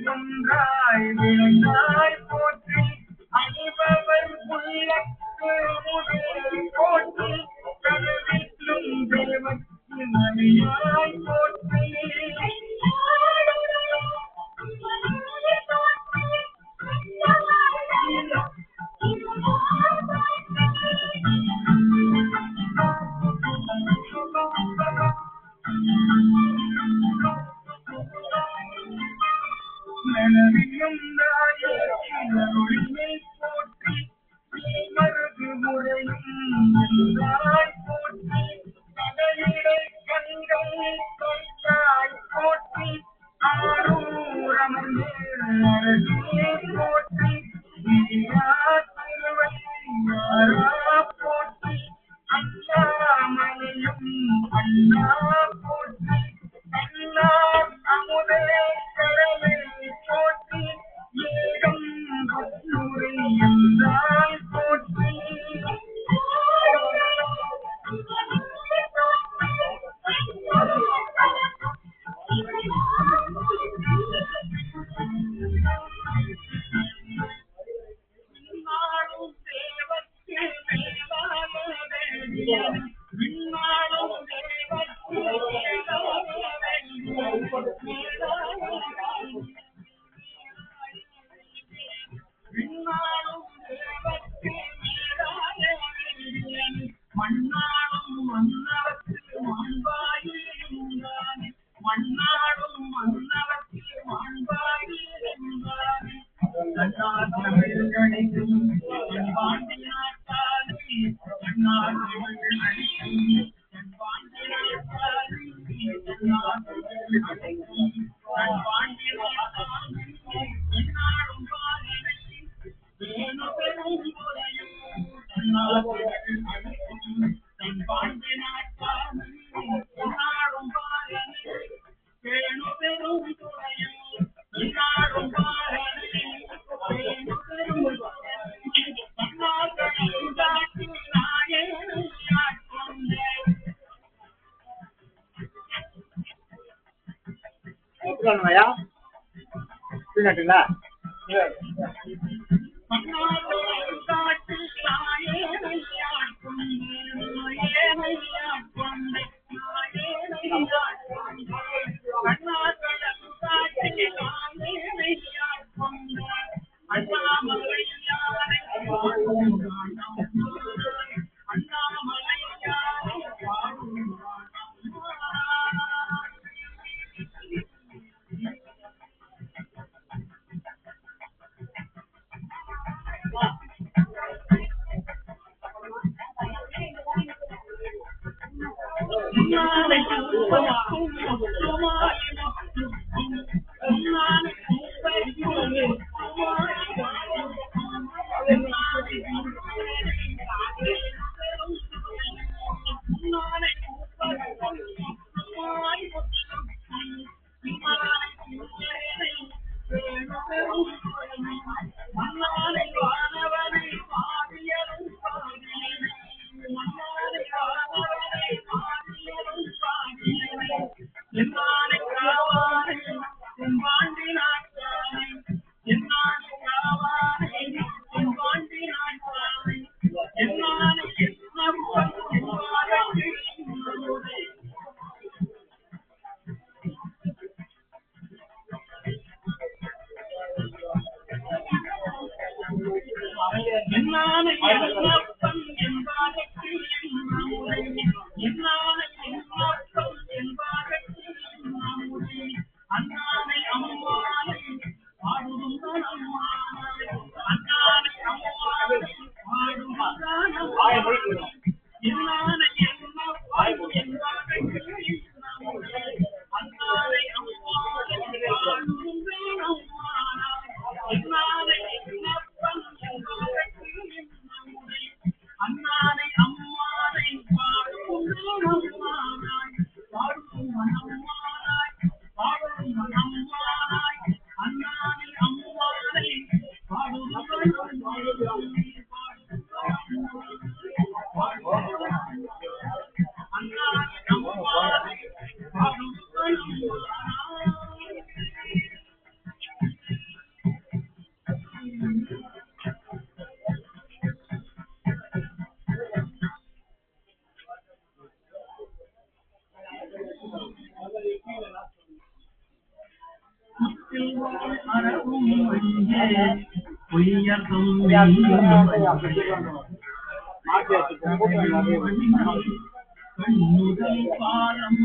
ஒன்றாய் விளைந்தாய் போற்றி அணிபவர் உள்ளத்து போற்றி கருவிலும் தேவத்து மணியாய் போற்றி நனவிலும் நாயொழிமை போற்றி மருது முறையும் என்றாய் போற்றி கடலிடை கண்கள் தொட்டாய் போற்றி ஆரூரமர்ந்தே போற்றி திருவள்ளாரா போற்றி அண்ணாமலையும் அண்ணா போற்றி அண்ணார் அமுதே கடலை போற்றி ஏகம் பத்முறை என்றால் போற்றி அறவும் அஞ்சே பொய்யர்தம் மெய்யும் கண்ணுதல் பாலம்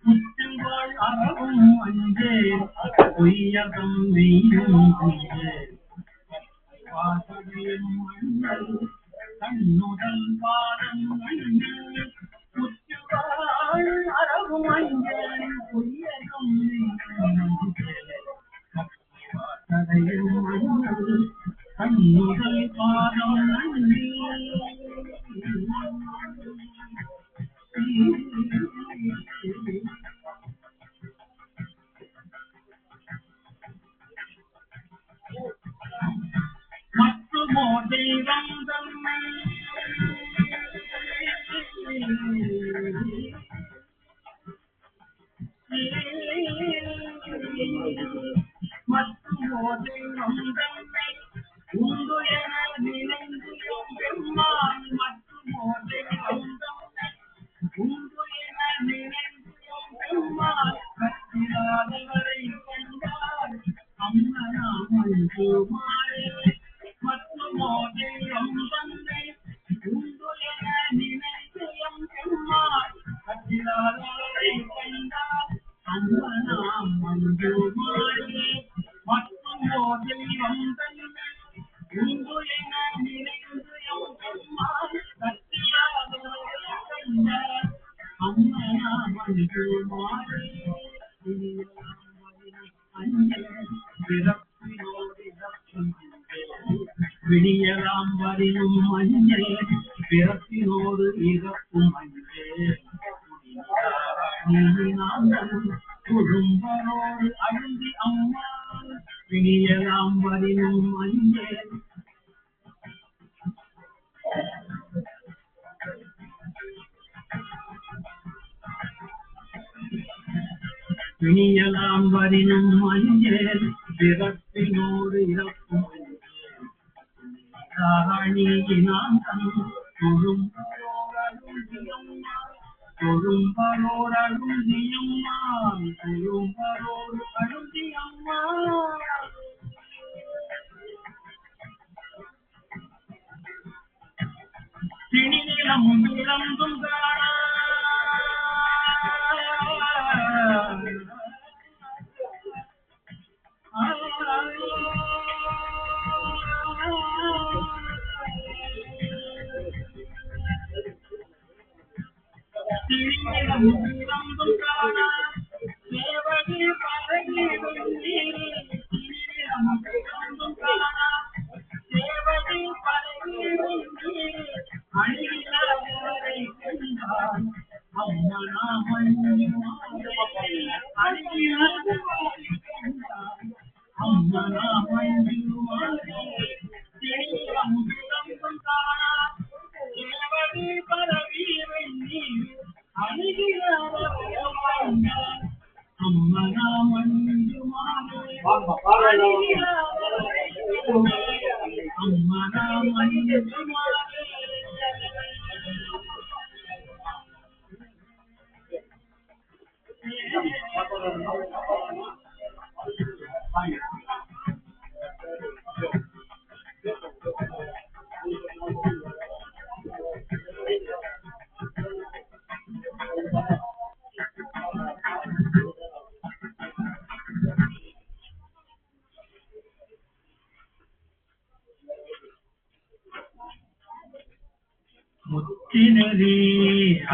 முத்துவாள் அறவும் அஞ்சே பொய்யர்தம் மெய்யும் அஞ்சே வாசகையும் மண்ணல் கண்ணுதல் பாலம் முத்துவாள் அறவும் அஞ்சே பொய்யர்தம் மெய்யும் வாசகையும் மண்ணல் கண்ணுதல் பாலம் மற்றுமோ தெய்வம் தம்மை மற்றுமோ தெய்வம் தம்மை உண்டு என நினைந்து பெருமான் மற்றுமோ தெய்வம் தம்மை உண்டு என நினைந்து பெருமான் கத்திராதவரை கண்டார் அம்மனாமல் மாறே மற்றுமோ தெய்வம் தந்தை உண்டு என நினைந்து பெருமான் கத்திராதவரை கண்டார் அம்மனாம் மஞ்சு மாறே மற்றுமோ தெய்வம் தந்தை உண்டு என நினைந்து பெருமான் கத்திராதவரை கண்டார் அம்மனாம் மஞ்சு மாறே விடியலாம் வரியும் மஞ்சே பிறப்பினோடு இறப்பும் மஞ்சே குடும்பரோடு அழுந்தி அம்மா விடியலாம் வரியும் மஞ்சே பிணியலாம் வரினும் மஞ்சேல் பிறப்பினோடு இறப்பும் மஞ்சேல் தொழும்பரோர் அழுந்தியம்மா தொழும்பரோர் அழுந்தியம்மா திணிலம் விளம்பும் முத்தினரே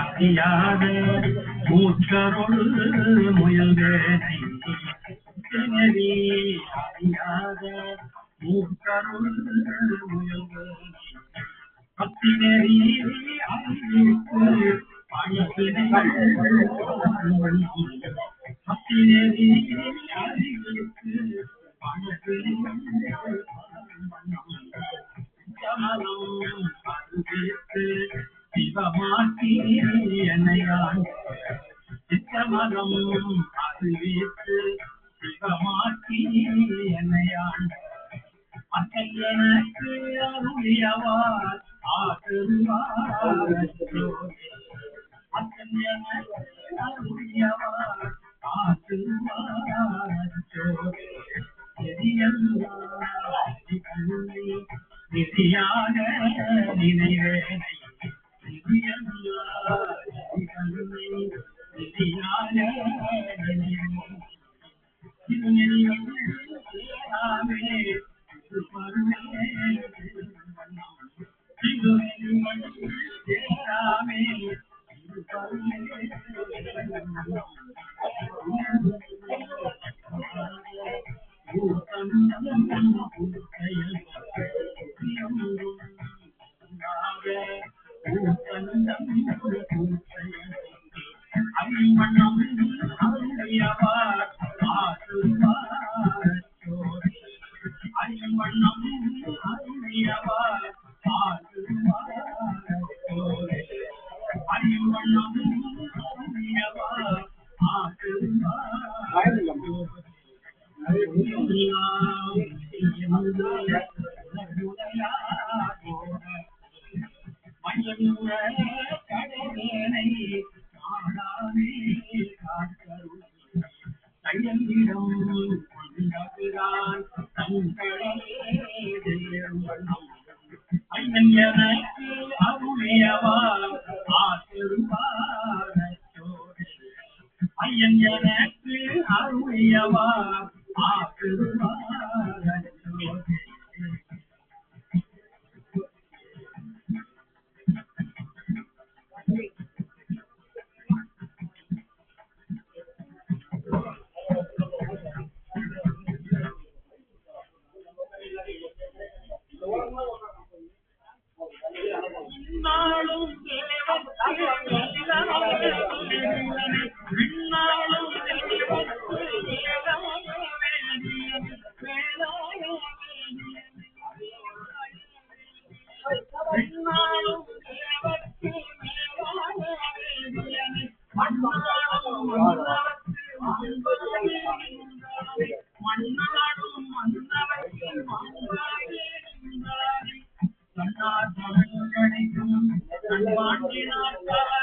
அறியாத மூச்சரொடு முயல்வேனை முத்தினரே அறியாத மூச்சரொடு முயல்வேனை பத்தினரே அறிவித்து பணிப்பினைகள் பத்தினரே அறிவித்து பணிப்பினைகள் சிவமாக்கி என்னையான் சித்தமரம் அறிவித்து சிவமாக்கி என்னையான் மக்கள் எனக்கு அருளியவார் ஆற்றுவார் ஐயன் எனக்கு அருளியவா